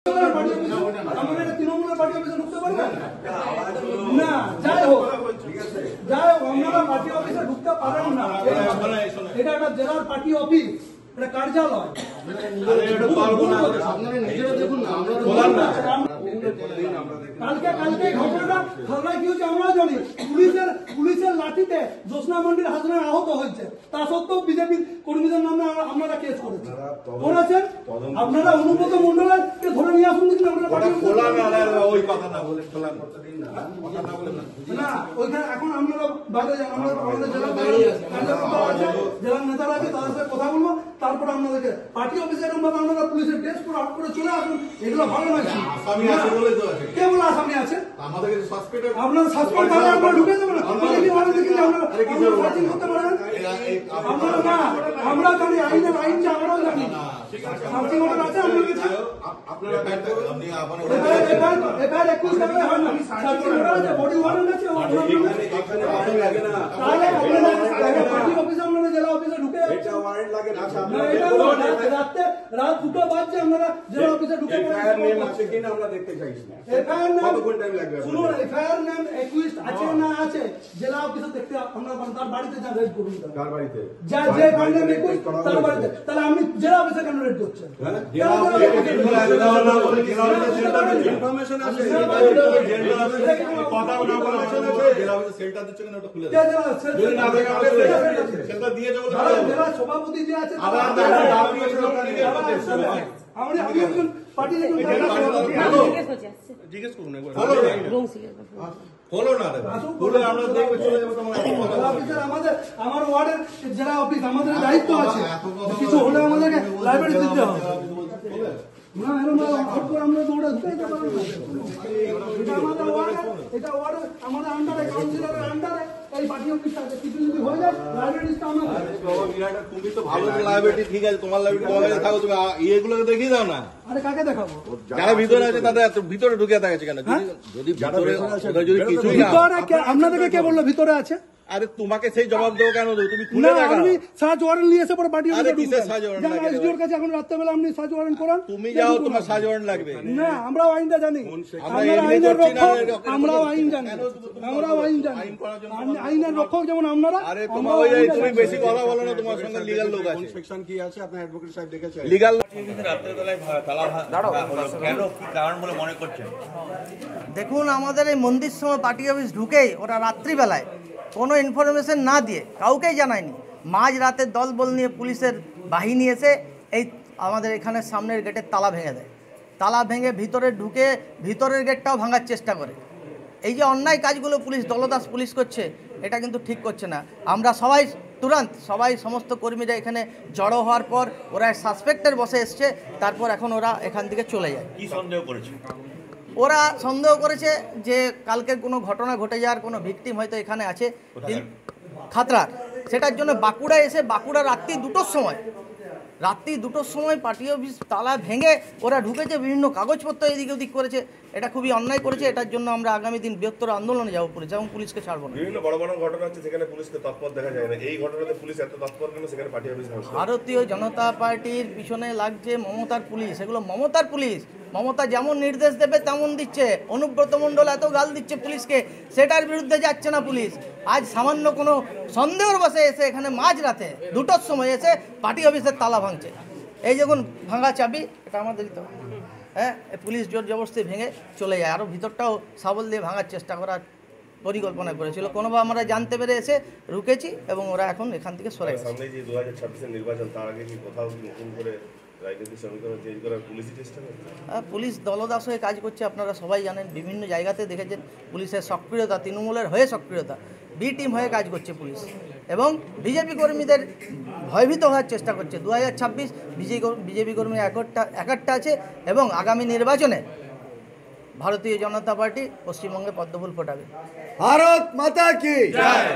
তৃণমূলের পার্টি অফিসে ঢুকতে পারবেন না? যাই হোক আপনারা পার্টি অফিসে ঢুকতে পারেন না। এটা একটা জেলার পার্টি অফিস, এটা কার্যালয়। কালকে ঘটনাটা হালদায় কি হচ্ছে আমরা জানি। পুলিশের লাঠিতে জ্যোৎস্না মন্ডির হাজরা আহত হয়েছে, তা সত্ত্বেও বিজেপি কর্মীদের নামে আপনারা কেস করেছেন। করেছেন আপনারা অনুব্রত মন্ডলকে ধরে নিয়ে আসুন। না ওইখানে এখন আপনারা বাইরে আমাদের জেলার নেতারা আছে, তাদের সাথে কথা বলবো, তারপর আপনাদেরকে পার্টি অফিসে এরকম ভাবে আপনারা পুলিশের ড্রেস করে আউট করে চলে আসুন। এগুলো ভালো নয়। কে বলে আসামি আছে? আপনারা সাসপেন্ড করে আপনারা ঢুকে যাবেন না। আপনারা না, আমরা জানি আইনের আইনটা আমরাও জানি। সার্চিং অর্ডার আছে আপনার কাছে? বডি ওয়ারেন্ট আছে? তাহলে পার্টি অফিসে আপনারা জেলা অফিসে ঢুকে যাচ্ছেন। রাত 2টা বাজছে আপনারা জেলা অফিসে ঢুকে এফআইআর নেম আছে কিনা আমরা দেখতে চাইছি না। এফআইআর নাম কতক্ষণ টাইম লাগবে? শুনুন, এফআইআর নাম একুইস্ট আছে না আছে জেলা অফিসে দেখতে আমরা তার বাড়িতে যা রেড করুন। কার বাড়িতে? যা যে নাম একুইস্ট তার বাড়িতে। তাহলে আপনি জেলা অফিসে কেন রেড করছেন? ইনফরমেশন আছে কথা না বলা আছে জেলা অফিসে সেলটা দিচ্ছে কিনা ওটা খুলে দাও। যদি না দেখে আমাদের সেলটা দিয়ে যাবো। জেলা সভাপতি যে আছে আবার আমি একজন পার্টি জিজ্ঞেস করুন একবার। হলো না বলে আমরা দেখবে চলে যাবো। তোমার আমার ওয়ার্ডের জেলা অফিস, আমাদের দায়িত্ব আছে। কিছু হলে আমাদেরকে লাইব্রেরি দিতে হবে। না এরকম আমরা দৌড়ে যেতে পারবো না। এটা ওয়ার্ডে আমাদের আন্ডারে, কাউন্সিলরের আন্ডারে এই পার্টি অফিসটা আছে। কিছু যদি হয়ে যায় লাইব্রেরিটা আমাদের। তুমি তো ভালো লাইব্রেরি, ঠিক আছে তোমার লাইব্রেরি তোমার কাছে থাকো, তুমি এগুলোকে দেখিয়ে দাও না। আরে কাকে দেখাবো? যারা ভিতরে আছে তাদের ভিতরে ঢুকে থাকে কেন? যদি যদি কিছু আপনাদেরকে কে বললো ভিতরে আছে? আরে তোমাকে সেই জবাব দেবো কেন? তুমি খুলে দেখাও। আপনি সার্চ ওয়ারেন্ট নিয়ে এসে পরে পার্টি অফিসে ঢুকবেন। কিসের সার্চ ওয়ারেন্ট লাগে? এসডিওর কাছে এখন রাত্রেবেলা আপনি সার্চ ওয়ারেন্ট করান। তুমি যাও, তোমার সার্চ ওয়ারেন্ট লাগবে না? আমরাও আইনটা জানি, আইনের রক্ষক, আমরাও আইন জানি, আমরাও আইন জানি। আইনের রক্ষক যেমন আপনারা। আরে তোমার ওই তুমি বেশি কথা বলো না, তোমার সঙ্গে লিগ্যাল লোক আছে। সেকশন কি আছে আপনার অ্যাডভোকেট সাহেব দেখেছেন? লিগ্যাল কারণ বলে মনে করছেন? দেখুন, আমাদের এই মন্দির সময় পার্টি অফিস ঢুকেই ওরা রাত্রিবেলায় কোনো ইনফরমেশন না দিয়ে, কাউকেই জানায়নি, মাঝ রাতের দলবল নিয়ে পুলিশের বাহিনী এসে এই আমাদের এখানে সামনের গেটের তালা ভেঙে দেয়। তালা ভেঙে ভিতরে ঢুকে ভিতরের গেটটাও ভাঙার চেষ্টা করে। এই যে অন্যায় কাজগুলো পুলিশ, দলদাস পুলিশ করছে, এটা কিন্তু ঠিক করছে না। আমরা সবাই সমস্ত কর্মীরা এখানে জড়ো হওয়ার পর ওরা সাসপেক্টের বসে এসছে, তারপর এখন ওরা এখান থেকে চলে যায়। কি সন্দেহ করেছে? ওরা সন্দেহ করেছে যে কালকের কোনো ঘটনা ঘটে যাওয়ার কোনো ভিকটিম হয়তো এখানে আছে খাতড়ার। সেটার জন্য বাঁকুড়া রাত্রি 2টোর সময় পার্টি অফিস তালা ভেঙে ওরা ঢুকেছে, বিভিন্ন কাগজপত্র এদিক ওদিক করেছে। এটা খুবই অন্যায় করেছে। এটার জন্য আমরা আগামী দিন বৃহত্তর আন্দোলনে যাবো পুলিশ, এবং পুলিশকে ছাড়বো না। বিভিন্ন বড় বড় ঘটনা আছে সেখানে পুলিশকে তৎপর দেখা যায় না, এই ঘটনাতে পুলিশ এত তৎপর কেন? সেখানে পার্টি অফিস ভারতীয় জনতা পার্টির পিছনে লাগছে মমতার পুলিশ। এগুলো মমতার পুলিশ। মমতা যেমন নির্দেশ দেবে তেমন দিচ্ছে। অনুব্রত মণ্ডল এত গাল দিচ্ছে পুলিশকে, সেটার বিরুদ্ধে যাচ্ছে না পুলিশ। আজ সামান্য কোনো সন্দেহের বসে এসে এখানে মাঝরাতে 2টোর সময় এসে পার্টি অফিসের তালা ভাঙছে। এই যখন ভাঙা চাবি, এটা আমাদের দিতে হবে। হ্যাঁ, পুলিশ জোর জবরদস্তি ভেঙে চলে যায়। আরও ভিতরটাও শাবল দিয়ে ভাঙার চেষ্টা করার পরিকল্পনা করেছিল। কোনোভাবে আমরা জানতে পেরে এসে রুকেছি, এবং ওরা এখন এখান থেকে সরে গেছে। সামনে যে 2026-এর নির্বাচন, তার আগে কি কোথাও নতুন করে রাজনৈতিক সমীকরণ চেঞ্জ করার পুলিশই চেষ্টা করছে? পুলিশ দলদাস হয়ে কাজ করছে, আপনারা সবাই জানেন। বিভিন্ন জায়গাতে দেখেছেন পুলিশের সক্রিয়তা, তৃণমূলের হয়ে সক্রিয়তা, বি টিম হয়ে কাজ করছে পুলিশ, এবং বিজেপি কর্মীদের ভয়ভীত হওয়ার চেষ্টা করছে। 2026 বিজেপি কর্মী একটা আছে, এবং আগামী নির্বাচনে ভারতীয় জনতা পার্টি পশ্চিমবঙ্গে পদ্মফুল ফোটাবে। ভারত মাতা কি জয়।